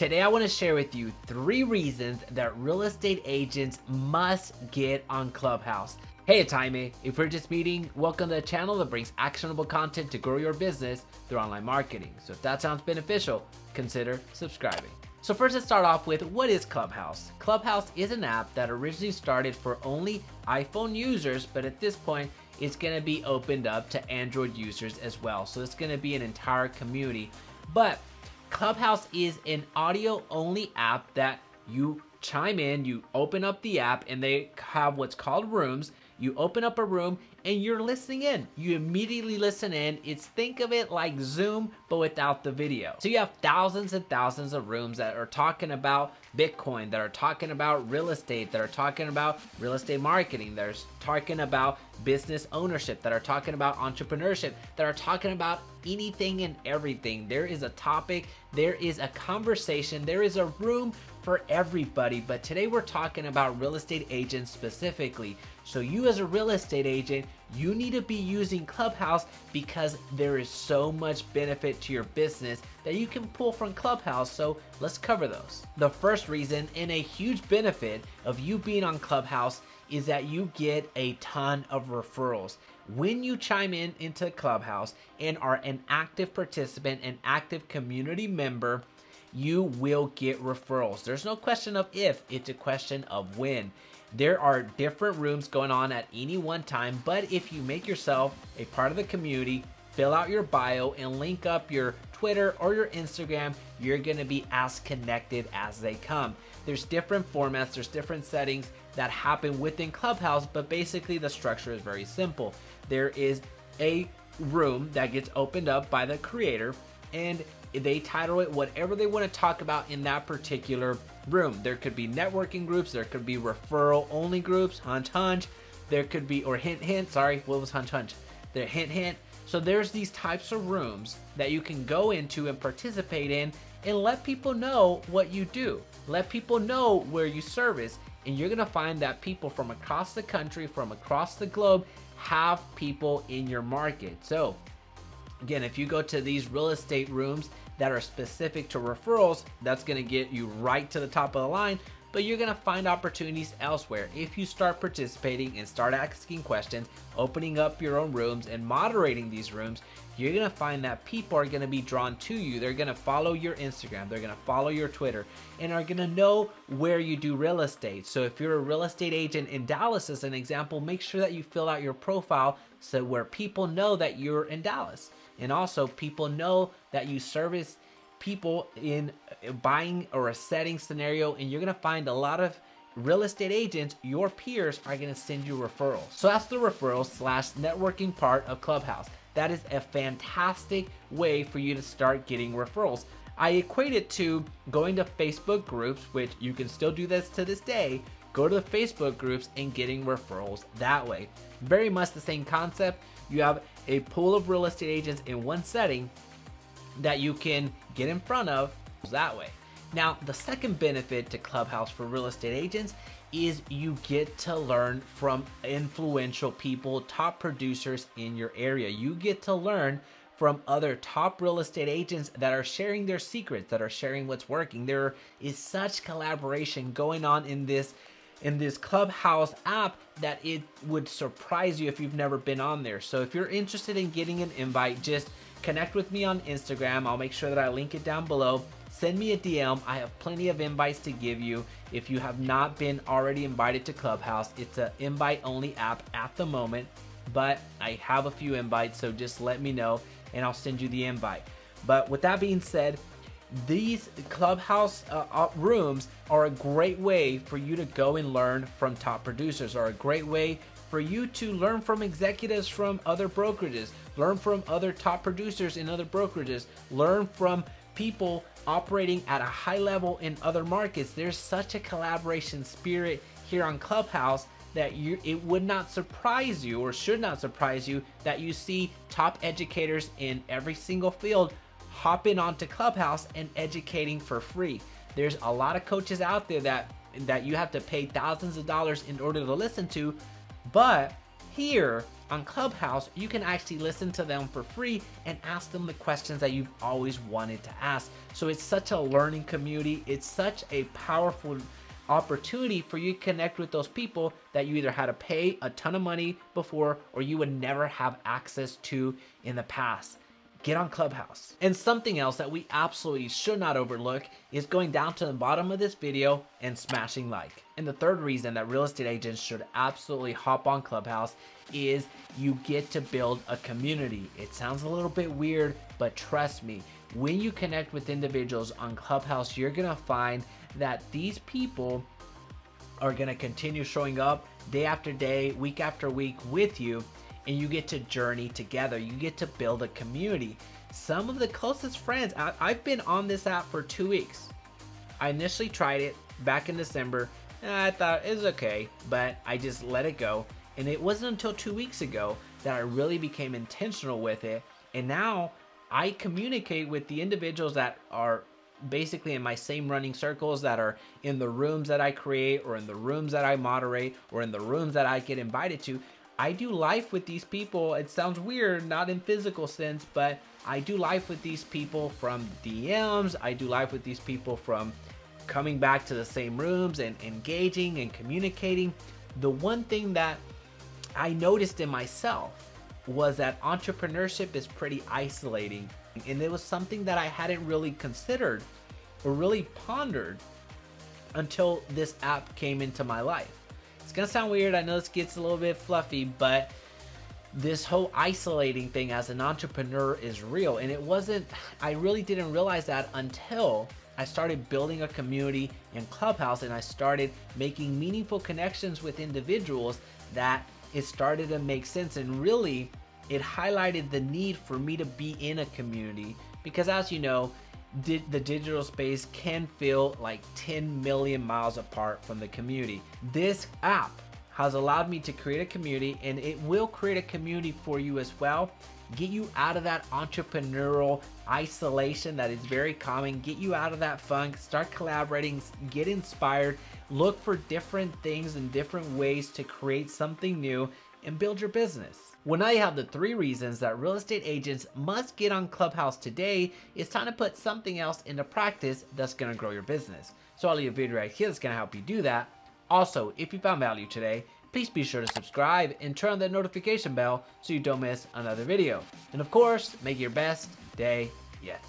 Today I want to share with you 3 reasons that real estate agents must get on Clubhouse. Hey, it's Jaime. If we're just meeting, welcome to the channel that brings actionable content to grow your business through online marketing. So if that sounds beneficial, consider subscribing. So first, let's start off with, what is Clubhouse? Clubhouse is an app that originally started for only iPhone users, but at this point it's going to be opened up to Android users as well. So it's going to be an entire community. But Clubhouse is an audio only app that you chime in, you open up the app, and they have what's called rooms. You open up a room and you're listening in. You immediately listen in. Think of it like Zoom, but without the video. So you have thousands and thousands of rooms that are talking about Bitcoin, that are talking about real estate, that are talking about real estate marketing, that are talking about business ownership, that are talking about entrepreneurship, that are talking about anything and everything. There is a topic, there is a conversation, there is a room for everybody. But today we're talking about real estate agents specifically. So you as a real estate agent, you need to be using Clubhouse because there is so much benefit to your business that you can pull from Clubhouse. So let's cover those. The first reason and a huge benefit of you being on Clubhouse is that you get a ton of referrals. When you chime in into Clubhouse and are an active participant, an active community member, you will get referrals. There's no question of if, it's a question of when. There are different rooms going on at any one time, but if you make yourself a part of the community, fill out your bio and link up your Twitter or your Instagram, you're gonna be as connected as they come. There's different formats, there's different settings that happen within Clubhouse, but basically the structure is very simple. There is a room that gets opened up by the creator, and they title it whatever they want to talk about in that particular room. There could be networking groups, there could be referral only groups, hunch, there could be, or hint, sorry, what was hunch? The hint. So there's these types of rooms that you can go into and participate in and let people know what you do. Let people know where you service, and you're gonna find that people from across the country, from across the globe, have people in your market. So again, if you go to these real estate rooms that are specific to referrals, that's gonna get you right to the top of the line, but you're gonna find opportunities elsewhere. If you start participating and start asking questions, opening up your own rooms and moderating these rooms, you're gonna find that people are gonna be drawn to you. They're gonna follow your Instagram, they're gonna follow your Twitter, and are gonna know where you do real estate. So if you're a real estate agent in Dallas, as an example, make sure that you fill out your profile so where people know that you're in Dallas. And also people know that you service people in a buying or a setting scenario, and you're gonna find a lot of real estate agents, your peers, are gonna send you referrals. So that's the referral / networking part of Clubhouse. That is a fantastic way for you to start getting referrals. I equate it to going to Facebook groups, which you can still do this to this day. Go to the Facebook groups and getting referrals that way. Very much the same concept. You have a pool of real estate agents in one setting that you can get in front of that way. Now, the second benefit to Clubhouse for real estate agents is you get to learn from influential people, top producers in your area. You get to learn from other top real estate agents that are sharing their secrets, that are sharing what's working. There is such collaboration going on in this Clubhouse app that it would surprise you if you've never been on there. So if you're interested in getting an invite, just connect with me on Instagram. I'll make sure that I link it down below. Send me a DM. I have plenty of invites to give you. If you have not been already invited to Clubhouse, it's an invite only app at the moment, but I have a few invites, so just let me know and I'll send you the invite. But with that being said, these Clubhouse rooms are a great way for you to go and learn from top producers, are a great way for you to learn from executives from other brokerages, learn from other top producers in other brokerages, learn from people operating at a high level in other markets. There's such a collaboration spirit here on Clubhouse that it would not surprise you, or should not surprise you, that you see top educators in every single field hopping onto Clubhouse and educating for free. There's a lot of coaches out there that you have to pay thousands of dollars in order to listen to, but here on Clubhouse, you can actually listen to them for free and ask them the questions that you've always wanted to ask. So it's such a learning community. It's such a powerful opportunity for you to connect with those people that you either had to pay a ton of money before or you would never have access to in the past. Get on Clubhouse. And something else that we absolutely should not overlook is going down to the bottom of this video and smashing like. And the third reason that real estate agents should absolutely hop on Clubhouse is you get to build a community. It sounds a little bit weird, but trust me, when you connect with individuals on Clubhouse, you're gonna find that these people are gonna continue showing up day after day, week after week with you, and you get to journey together. You get to build a community. Some of the closest friends, I've been on this app for 2 weeks. I initially tried it back in December, and I thought it was okay, but I just let it go. And it wasn't until 2 weeks ago that I really became intentional with it. And now I communicate with the individuals that are basically in my same running circles, that are in the rooms that I create, or in the rooms that I moderate, or in the rooms that I get invited to. I do life with these people. It sounds weird, not in physical sense, but I do life with these people from DMs. I do life with these people from coming back to the same rooms and engaging and communicating. The one thing that I noticed in myself was that entrepreneurship is pretty isolating. And it was something that I hadn't really considered or really pondered until this app came into my life. It's gonna sound weird, I know this gets a little bit fluffy, but this whole isolating thing as an entrepreneur is real. And I really didn't realize that until I started building a community in Clubhouse and I started making meaningful connections with individuals, that it started to make sense. And really, it highlighted the need for me to be in a community, because as you know, the digital space can feel like 10 million miles apart from the community. This app has allowed me to create a community, and it will create a community for you as well. Get you out of that entrepreneurial isolation that is very common. Get you out of that funk, start collaborating, get inspired, look for different things and different ways to create something new and build your business. Well, now you have the 3 reasons that real estate agents must get on Clubhouse today. It's time to put something else into practice that's gonna grow your business. So I'll leave a video right here that's gonna help you do that. Also, if you found value today, please be sure to subscribe and turn on that notification bell so you don't miss another video. And of course, make your best day yet.